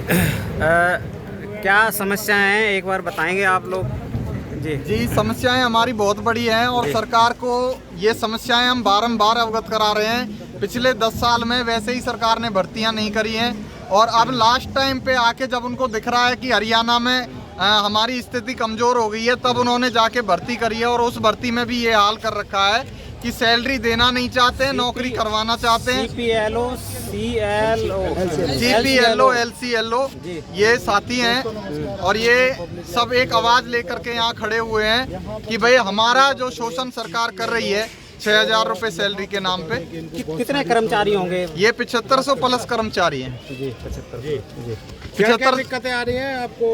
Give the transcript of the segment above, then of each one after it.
क्या समस्याएं हैं, एक बार बताएंगे आप लोग? जी, समस्याएं हमारी बहुत बड़ी हैं और सरकार को ये समस्याएं हम बारंबार अवगत करा रहे हैं। पिछले 10 साल में वैसे ही सरकार ने भर्तियां नहीं करी हैं और अब लास्ट टाइम पे आके जब उनको दिख रहा है कि हरियाणा में हमारी स्थिति कमज़ोर हो गई है, तब उन्होंने जाके भर्ती करी है। और उस भर्ती में भी ये हाल कर रखा है कि सैलरी देना नहीं चाहते हैं, नौकरी करवाना चाहते हैं। GPLO LCLO ये साथी हैं और ये सब एक आवाज़ लेकर के यहाँ खड़े हुए हैं कि भाई हमारा जो शोषण सरकार कर रही है 6,000 रुपये सैलरी के नाम पे। कितने कर्मचारी होंगे? ये 7500 प्लस कर्मचारी हैं। जी, 75। क्या दिक्कतें आ रही हैं आपको?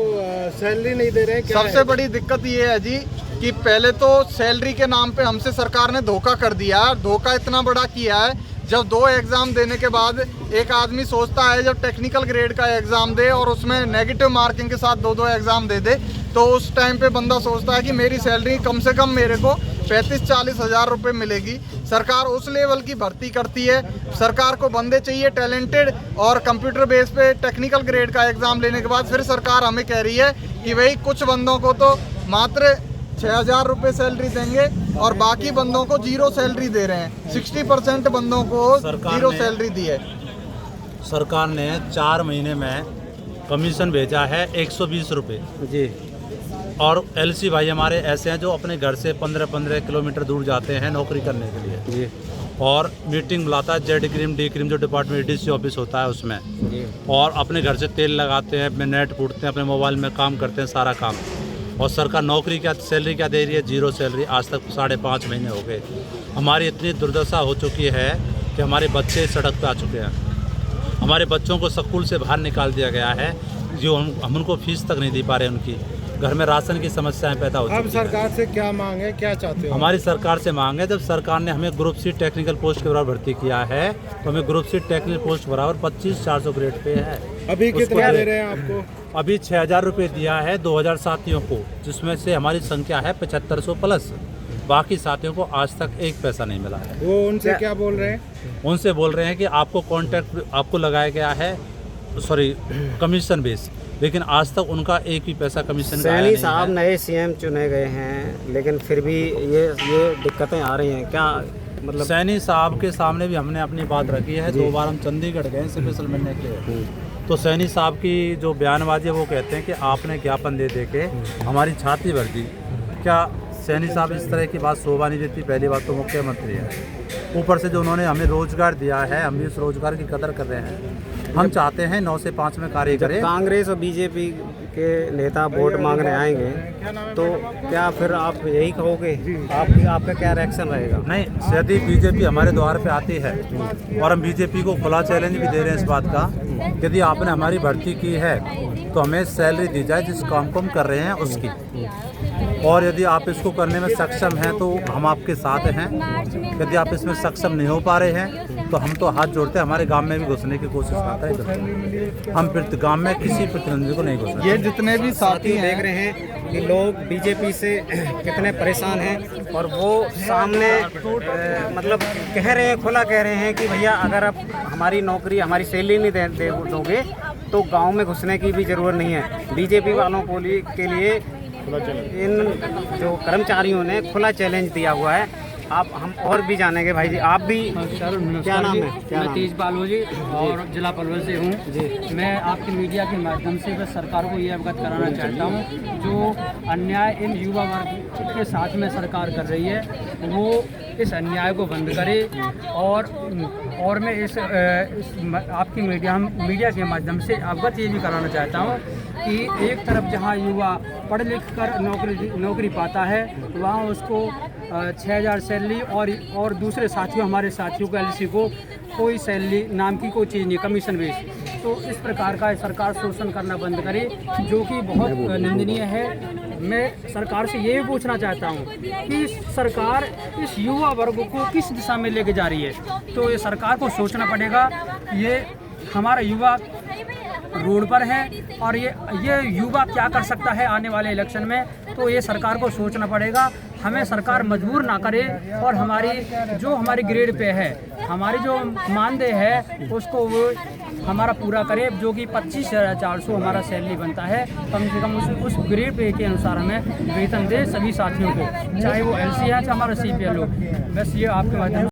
सैलरी नहीं दे रहे हैं? सबसे बड़ी दिक्कत ये है जी कि पहले तो सैलरी के नाम पे हमसे सरकार ने धोखा कर दिया। धोखा इतना बड़ा किया है, जब 2 एग्ज़ाम देने के बाद एक आदमी सोचता है जब टेक्निकल ग्रेड का एग्ज़ाम दे और उसमें नेगेटिव मार्किंग के साथ 2 एग्ज़ाम दे दे, तो उस टाइम पे बंदा सोचता है कि मेरी सैलरी कम से कम मेरे को 35-40 हज़ार रुपये मिलेगी। सरकार उस लेवल की भर्ती करती है। सरकार को बंदे चाहिए टैलेंटेड और कंप्यूटर बेस पे टेक्निकल ग्रेड का एग्ज़ाम लेने के बाद फिर सरकार हमें कह रही है कि भाई कुछ बंदों को तो मात्र 6,000 रुपये सैलरी देंगे और बाकी बंदों को 0 सैलरी दे रहे हैं। 60% बंदों को 0 सैलरी दी है। सरकार ने 4 महीने में कमीशन भेजा है 120 रुपये जी। और LC भाई हमारे ऐसे हैं जो अपने घर से 15-15 किलोमीटर दूर जाते हैं नौकरी करने के लिए जी। और मीटिंग बुलाता है Z क्रीम D क्रीम जो डिपार्टमेंट DC ऑफिस होता है उसमें जी। और अपने घर से तेल लगाते हैं, अपने नेट फूटते हैं, अपने मोबाइल में काम करते हैं, सारा काम। और सरकार नौकरी क्या सैलरी क्या दे रही है? 0 सैलरी। आज तक 5.5 महीने हो गए। हमारी इतनी दुर्दशा हो चुकी है कि हमारे बच्चे सड़क पे आ चुके हैं। हमारे बच्चों को स्कूल से बाहर निकाल दिया गया है, जो हम उनको फीस तक नहीं दे पा रहे। उनकी घर में राशन की समस्याएं पैदा हो चुकी हैं। अब सरकार से क्या मांग है, क्या चाहते हो? हमारी सरकार से मांग है, जब सरकार ने हमें ग्रुप C टेक्निकल पोस्ट के बराबर भर्ती किया है तो हमें ग्रुप C टेक्निकल पोस्ट बराबर 25,400 ग्रेड पे है। अभी कितना दे रहे हैं आपको? अभी 6,000 रुपये दिया है 2,000 साथियों को, जिसमें से हमारी संख्या है 7500 प्लस। बाकी साथियों को आज तक एक पैसा नहीं मिला है। वो उनसे क्या बोल रहे हैं? उनसे बोल रहे हैं कि आपको कॉन्ट्रैक्ट आपको लगाया गया है, कमीशन बेस, लेकिन आज तक उनका एक भी पैसा कमीशन का सैनी साहब नए CM चुने गए हैं, लेकिन फिर भी ये दिक्कतें आ रही हैं। क्या मतलब? सैनी साहब के सामने भी हमने अपनी बात रखी है। 2 बार हम चंडीगढ़ गए स्पेशल मिलने के लिए, तो सैनी साहब की जो बयानबाजी है वो कहते हैं कि आपने ज्ञापन दे दे के हमारी छाती भर दी। क्या सैनी साहब इस तरह की बात शोभा नहीं देती? पहली बात तो मुख्यमंत्री है, ऊपर से जो उन्होंने हमें रोजगार दिया है, हम भी उस रोजगार की कदर कर रहे हैं। हम चाहते हैं 9 से 5 में कार्य करें। कांग्रेस और BJP के नेता वोट मांगने आएंगे तो क्या फिर आप यही कहोगे? आपका क्या रिएक्शन रहेगा? नहीं, यदि BJP हमारे द्वार पे आती है और हम BJP को खुला चैलेंज भी दे रहे हैं इस बात का, यदि आपने हमारी भर्ती की है तो हमें सैलरी दी जाए जिस काम को हम कर रहे हैं उसकी। और यदि आप इसको करने में सक्षम हैं तो हम आपके साथ हैं। यदि आप इसमें सक्षम नहीं हो पा रहे हैं तो हम तो हाथ जोड़ते हैं। हमारे गांव में भी घुसने की कोशिश करता है, हम गांव में किसी प्रतिनिधि को नहीं घुसने। ये जितने भी साथी देख रहे हैं कि लोग BJP से कितने परेशान हैं और वो सामने मतलब कह रहे हैं, खुला कह रहे हैं कि भैया अगर आप हमारी नौकरी हमारी सैलरी नहीं दोगे तो गांव में घुसने की भी ज़रूरत नहीं है। BJP वालों के लिए इन जो कर्मचारियों ने खुला चैलेंज दिया हुआ है। आप हम और भी जानेंगे भाई जी, आप भी क्या नाम है? मैं तेज बालू जी और जिला पलवल से हूँ जी। मैं आपकी मीडिया के माध्यम से बस सरकार को ये अवगत कराना चाहता हूँ, जो अन्याय इन युवा वर्ग के साथ में सरकार कर रही है वो इस अन्याय को बंद करे। और मैं इस आपकी मीडिया के माध्यम से अवगत ये भी कराना चाहता हूँ कि एक तरफ जहाँ युवा पढ़ लिख कर नौकरी पाता है वहाँ उसको 6,000 सैलरी और दूसरे साथियों हमारे साथियों को LC को कोई सैलरी नाम की कोई चीज़ नहीं, कमीशन बेस। तो इस प्रकार का सरकार शोषण करना बंद करे, जो कि बहुत निंदनीय है। मैं सरकार से ये भी पूछना चाहता हूँ कि सरकार इस युवा वर्ग को किस दिशा में लेके जा रही है, तो ये सरकार को सोचना पड़ेगा। ये हमारा युवा रोड पर है और ये युवा क्या कर सकता है आने वाले इलेक्शन में, तो ये सरकार को सोचना पड़ेगा। हमें सरकार मजबूर ना करे और हमारी ग्रेड पे है, हमारी जो मानदेय है उसको वो हमारा पूरा करे, जो कि 25,400 हमारा सैलरी बनता है। कम से कम उस ग्रेड पे के अनुसार हमें वेतन दे सभी साथियों को, चाहे वो LC है चाहे हमारा CPL हो। बस ये आपके माध्यम